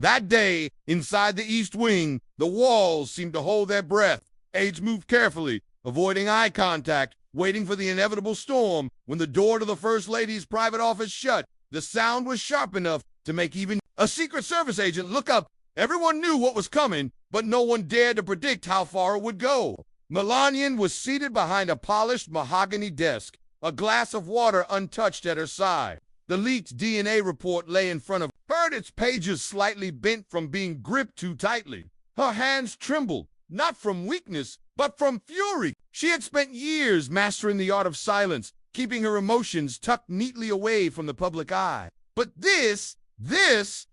That day, inside the East Wing, the walls seemed to hold their breath. Aides moved carefully, avoiding eye contact, waiting for the inevitable storm. When the door to the First Lady's private office shut, the sound was sharp enough to make even a Secret Service agent look up. Everyone knew what was coming, but no one dared to predict how far it would go. Melania was seated behind a polished mahogany desk, a glass of water untouched at her side. The leaked DNA report lay in front of her, its pages slightly bent from being gripped too tightly. Her hands trembled, not from weakness, but from fury. She had spent years mastering the art of silence, keeping her emotions tucked neatly away from the public eye. But this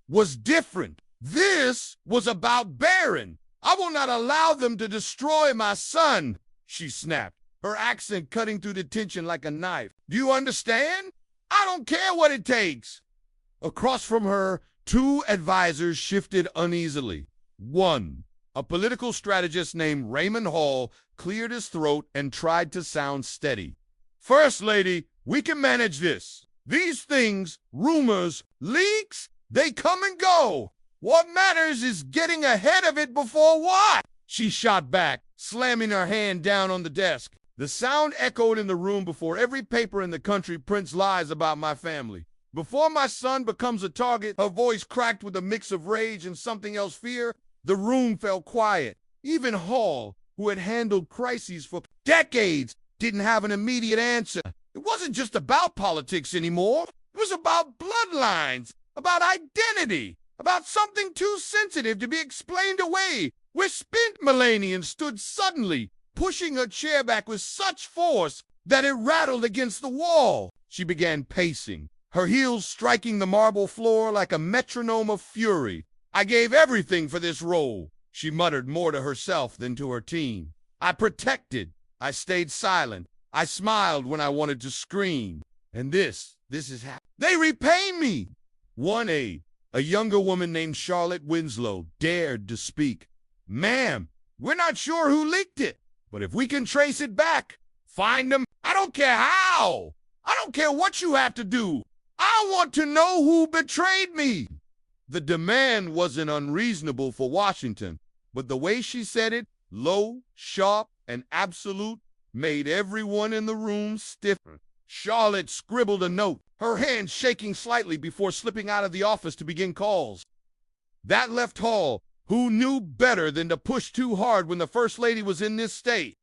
was different. This was about Barron. I will not allow them to destroy my son, she snapped, her accent cutting through the tension like a knife. Do you understand? I don't care what it takes. Across from her, two advisors shifted uneasily. One, a political strategist named Raymond Hall, cleared his throat and tried to sound steady. First Lady, we can manage this. These things, rumors, leaks, they come and go. What matters is getting ahead of it before what? She shot back, slamming her hand down on the desk. The sound echoed in the room before every paper in the country prints lies about my family. Before my son becomes a target, her voice cracked with a mix of rage and something else, fear. The room fell quiet. Even Hall, who had handled crises for decades, didn't have an immediate answer. It wasn't just about politics anymore. It was about bloodlines, about identity, about something too sensitive to be explained away. Where spent Melania stood suddenly, pushing her chair back with such force that it rattled against the wall. She began pacing, her heels striking the marble floor like a metronome of fury. I gave everything for this role, she muttered more to herself than to her team. I protected. I stayed silent. I smiled when I wanted to scream. And this is how they repay me. One aide, a younger woman named Charlotte Winslow, dared to speak. Ma'am, we're not sure who leaked it, but if we can trace it back, find them, I don't care how. I don't care what you have to do. I want to know who betrayed me. The demand wasn't unreasonable for Washington, but the way she said it, low, sharp, and absolute, made everyone in the room stiffer. Charlotte scribbled a note, her hand shaking slightly before slipping out of the office to begin calls. That left Hall, who knew better than to push too hard when the First Lady was in this state.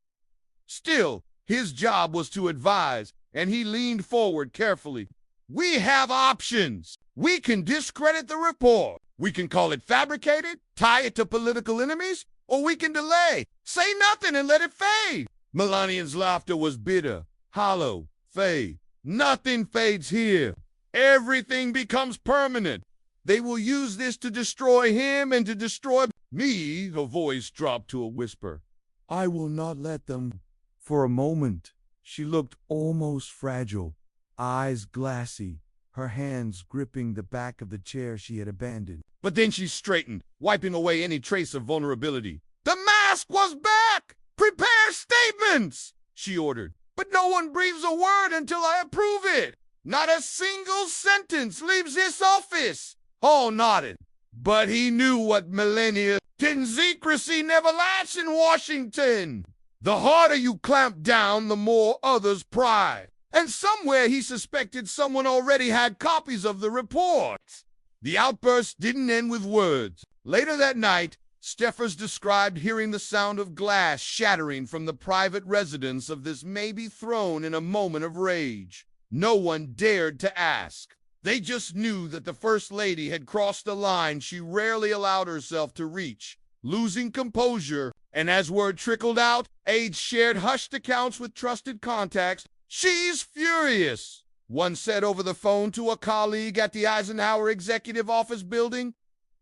Still, his job was to advise, and he leaned forward carefully. We have options. We can discredit the report. We can call it fabricated, tie it to political enemies, or we can delay. Say nothing and let it fade. Melania's laughter was bitter, hollow, fade. Nothing fades here. Everything becomes permanent. They will use this to destroy him and to destroy me. Her voice dropped to a whisper. I will not let them. For a moment, she looked almost fragile, eyes glassy, her hands gripping the back of the chair she had abandoned. But then she straightened, wiping away any trace of vulnerability. The mask was back! Prepare statements, she ordered. But no one breathes a word until I approve it. Not a single sentence leaves this office. Hall nodded, but he knew what Melania did. Secrecy never lasts in Washington. The harder you clamp down, the more others pry. And somewhere he suspected someone already had copies of the reports. The outburst didn't end with words. Later that night, Steffers described hearing the sound of glass shattering from the private residence of this maybe throne in a moment of rage. No one dared to ask. They just knew that the First Lady had crossed a line she rarely allowed herself to reach, losing composure, and as word trickled out, aides shared hushed accounts with trusted contacts. She's furious, one said over the phone to a colleague at the Eisenhower Executive Office building.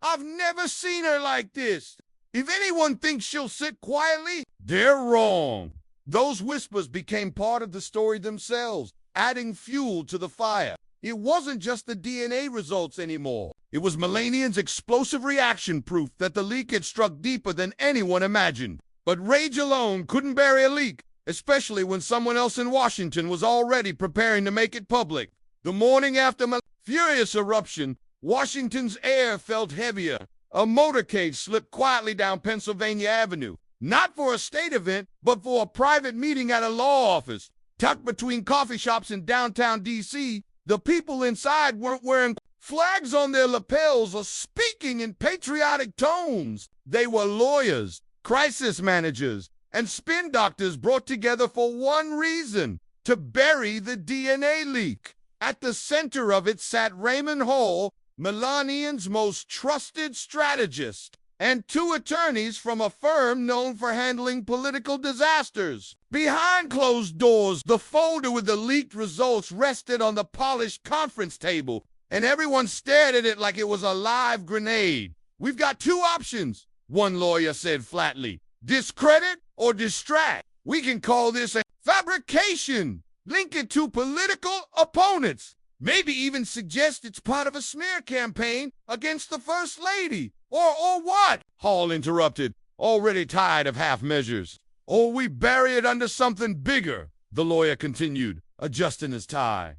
I've never seen her like this. If anyone thinks she'll sit quietly, they're wrong. Those whispers became part of the story themselves, adding fuel to the fire. It wasn't just the DNA results anymore. It was Melania's explosive reaction proof that the leak had struck deeper than anyone imagined. But rage alone couldn't bury a leak, especially when someone else in Washington was already preparing to make it public. The morning after Melania's furious eruption, Washington's air felt heavier. A motorcade slipped quietly down Pennsylvania Avenue, not for a state event, but for a private meeting at a law office. Tucked between coffee shops in downtown D.C., the people inside weren't wearing flags on their lapels or speaking in patriotic tones. They were lawyers, crisis managers, and spin doctors brought together for one reason: to bury the DNA leak. At the center of it sat Raymond Hall, Melanian's most trusted strategist, and two attorneys from a firm known for handling political disasters. Behind closed doors, the folder with the leaked results rested on the polished conference table, and everyone stared at it like it was a live grenade. "We've got two options," one lawyer said flatly: "discredit or distract. We can call this a fabrication, link it to political opponents, maybe even suggest it's part of a smear campaign against the First Lady. Or what?" Hall interrupted, already tired of half measures. "Or we bury it under something bigger," the lawyer continued, adjusting his tie.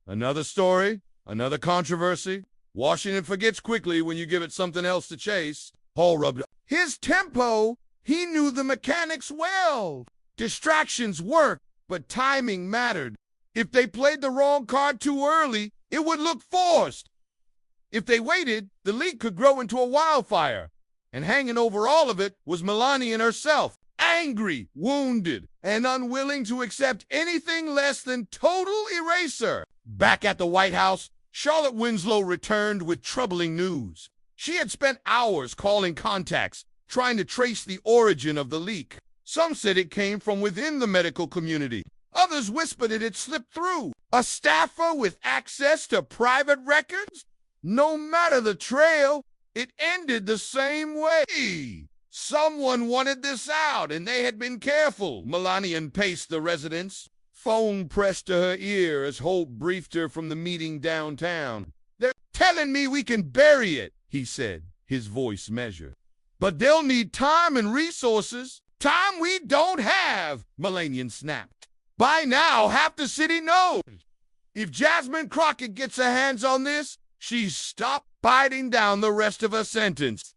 "Another story? Another controversy? Washington forgets quickly when you give it something else to chase." Hall rubbed his tempo. He knew the mechanics well. Distractions worked, but timing mattered. If they played the wrong card too early, it would look forced. If they waited, the leak could grow into a wildfire. And hanging over all of it was Melania herself, angry, wounded, and unwilling to accept anything less than total erasure. Back at the White House, Charlotte Winslow returned with troubling news. She had spent hours calling contacts, trying to trace the origin of the leak. Some said it came from within the medical community. Others whispered it had slipped through a staffer with access to private records. No matter the trail, it ended the same way. Someone wanted this out, and they had been careful. Melania paced the residence, phone pressed to her ear as Holt briefed her from the meeting downtown. "They're telling me we can bury it," he said, his voice measured. "But they'll need time and resources. Time we don't have," Melania snapped. "By now, half the city knows. If Jasmine Crockett gets her hands on this, she stopped biting down the rest of her sentence.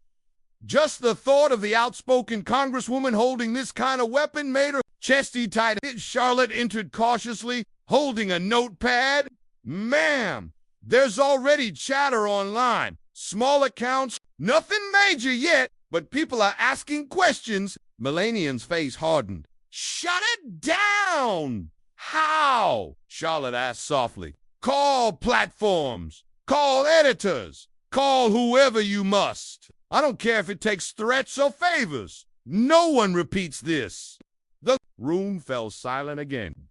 Just the thought of the outspoken congresswoman holding this kind of weapon made her chesty tight. Charlotte entered cautiously, holding a notepad. "Ma'am, there's already chatter online. Small accounts, nothing major yet, but people are asking questions." Melania's face hardened. "Shut it down!" "How?" Charlotte asked softly. "Call platforms. Call editors. Call whoever you must. I don't care if it takes threats or favors. No one repeats this." The room fell silent again.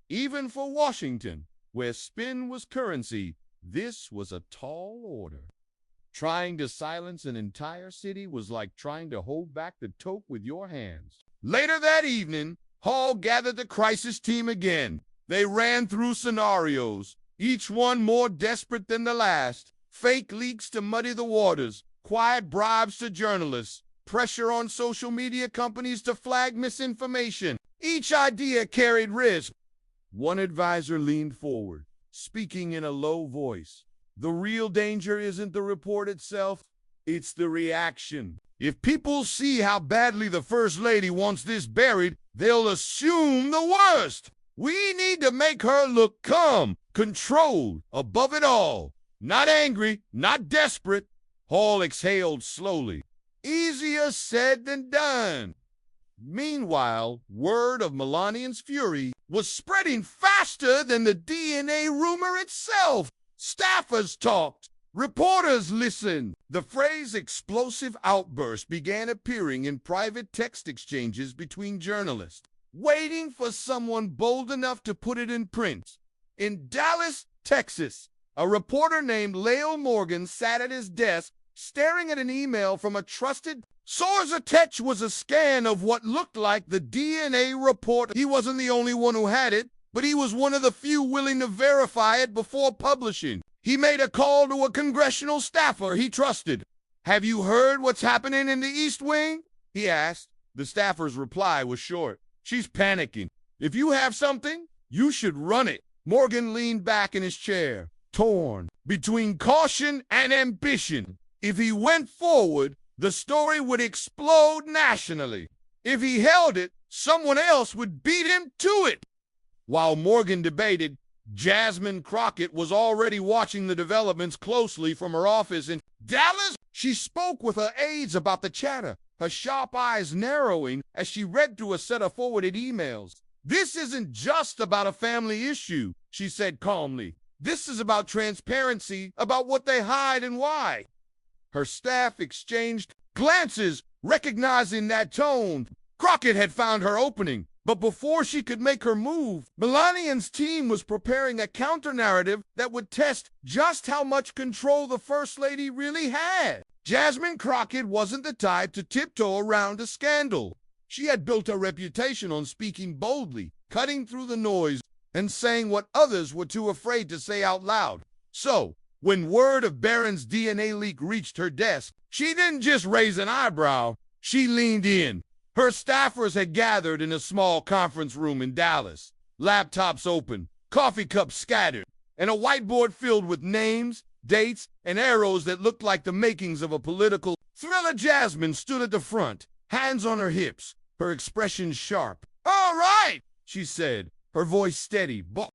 Even for Washington, where spin was currency, this was a tall order. Trying to silence an entire city was like trying to hold back the toke with your hands. Later that evening, Hall gathered the crisis team again. They ran through scenarios, each one more desperate than the last. Fake leaks to muddy the waters, quiet bribes to journalists, pressure on social media companies to flag misinformation. Each idea carried risk. One advisor leaned forward, speaking in a low voice. "The real danger isn't the report itself, it's the reaction. If people see how badly the First Lady wants this buried, they'll assume the worst. We need to make her look calm, controlled, above it all. Not angry, not desperate." Hall exhaled slowly. "Easier said than done." Meanwhile, word of Melania's fury was spreading faster than the DNA rumor itself. Staffers talked. Reporters listened. The phrase "explosive outburst" began appearing in private text exchanges between journalists, waiting for someone bold enough to put it in print. In Dallas, Texas, a reporter named Lael Morgan sat at his desk, staring at an email from a trusted source. Attached was a scan of what looked like the DNA report. He wasn't the only one who had it, but he was one of the few willing to verify it before publishing. He made a call to a congressional staffer he trusted. "Have you heard what's happening in the East Wing?" he asked. The staffer's reply was short. "She's panicking. If you have something, you should run it." Morgan leaned back in his chair, torn between caution and ambition. If he went forward, the story would explode nationally. If he held it, someone else would beat him to it. While Morgan debated, Jasmine Crockett was already watching the developments closely from her office in Dallas. She spoke with her aides about the chatter, her sharp eyes narrowing as she read through a set of forwarded emails. "This isn't just about a family issue," she said calmly. "This is about transparency, about what they hide and why." Her staff exchanged glances, recognizing that tone. Crockett had found her opening, but before she could make her move, Melanian's team was preparing a counter-narrative that would test just how much control the First Lady really had. Jasmine Crockett wasn't the type to tiptoe around a scandal. She had built a reputation on speaking boldly, cutting through the noise, and saying what others were too afraid to say out loud. So, when word of Barron's DNA leak reached her desk, she didn't just raise an eyebrow, she leaned in. Her staffers had gathered in a small conference room in Dallas, laptops open, coffee cups scattered, and a whiteboard filled with names, dates, and arrows that looked like the makings of a political thriller. Jasmine stood at the front, hands on her hips, her expression sharp. "All right," she said, her voice steady. "But